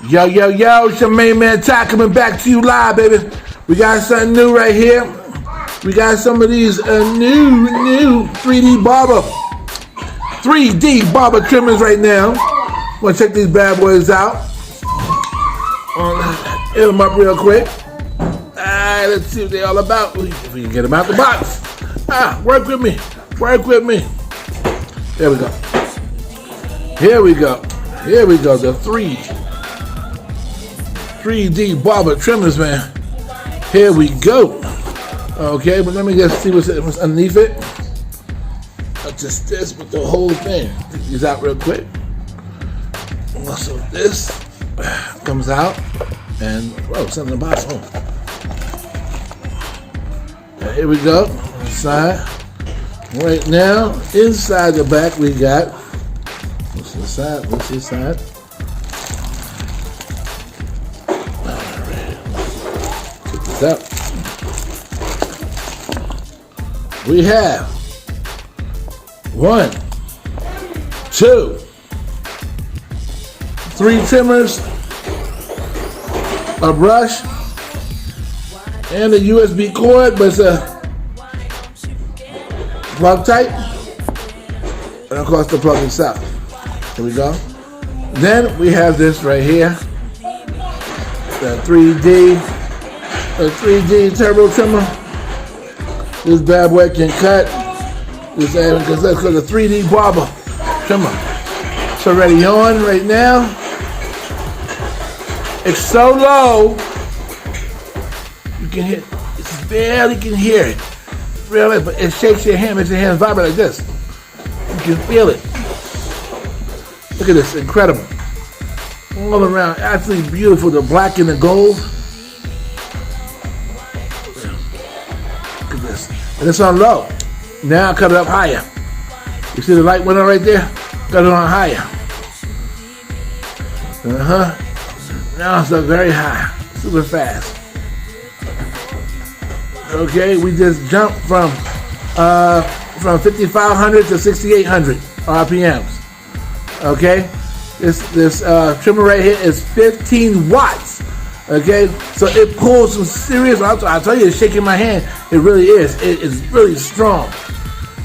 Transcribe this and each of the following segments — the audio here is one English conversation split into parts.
Yo, yo, yo, it's your main man Ty coming back to you live, baby. We got something new right here. We got some of these new 3D-BARBER trimmers right now. Wanna check these bad boys out. Hit them up real quick. Alright, let's see what they're all about. If we can get them out the box. Work with me. Work with me. There we go. Here we go. Here we go. The 3D-BARBER trimmers, man. Here we go. Okay, but let me just see what's underneath it. Not just this, but the whole thing. Take these out real quick. So this comes out, and something in the box. Here we go. Inside. Right now, inside the back, we got. What's inside? What's inside? Check this out. We have 1, 2, 3 trimmers, a brush, and a USB cord, but it's a plug type, and of course the plug itself. Here we go. Then we have this right here, the 3D turbo trimmer. This bad boy can cut. This because that's called the 3D-BARBER trimmer. It's already on right now. It's so low you can hit. It's barely can hear it. Really, but it shakes your hand, makes your hands vibrate like this. You can feel it. Look at this, incredible. All around, absolutely beautiful. The black and the gold. Look at this. And it's on low. Now cut it up higher. You see the light went on right there? Cut it on higher. Now it's up very high, super fast. Okay, we just jumped from 5,500 to 6,800 RPMs. Okay, this trimmer right here is 15 watts. Okay, so it pulls some serious. I'll tell you, it's shaking my hand. It really is. It is really strong.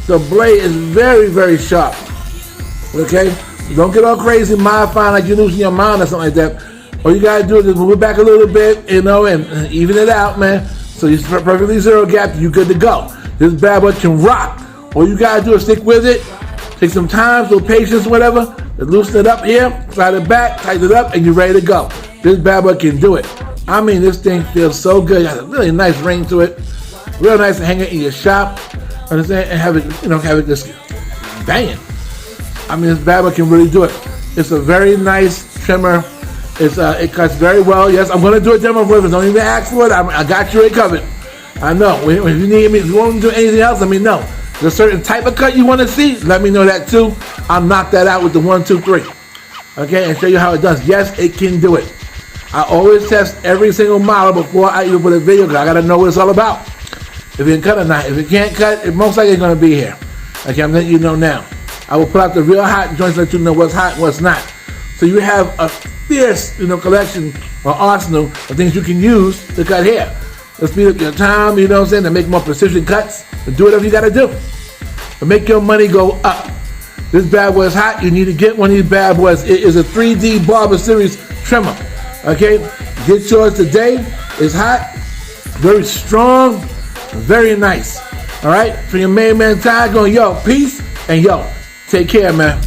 The blade is very, very sharp. Okay, don't get all crazy, modifying like you're losing your mind or something like that. All you gotta do is just move it back a little bit, and even it out, man. So you're perfectly zero gap, you're good to go. This bad boy can rock. All you gotta do is stick with it, take some time, some patience, whatever, and loosen it up here, slide it back, tighten it up, and you're ready to go. This bad boy can do it. I mean, this thing feels so good. It has a really nice ring to it. Real nice to hang it in your shop, understand, and have it, have it just banging. I mean, this bad boy can really do it. It's a very nice trimmer. It cuts very well. Yes, I'm going to do a demo for it. Don't even ask for it. I got you covered. I know. If you need me, if you want to do anything else, let me know. If there's a certain type of cut you want to see, let me know that too. I'll knock that out with the 1, 2, 3. Okay, and show you how it does. Yes, it can do it. I always test every single model before I even put a video because I got to know what it's all about. If it can cut or not. If it can't cut, it most likely going to be here. Okay, I'm letting you know now. I will put out the real hot joints to let you know what's hot and what's not. So you have a fierce, collection or arsenal of things you can use to cut hair. To speed up your time, to make more precision cuts, and do whatever you gotta do. To make your money go up. This bad boy is hot. You need to get one of these bad boys. It is a 3D-BARBER series trimmer. Okay? Get yours today. It's hot, very strong, very nice. Alright? For your main man Ty going, yo, peace, and yo, take care, man.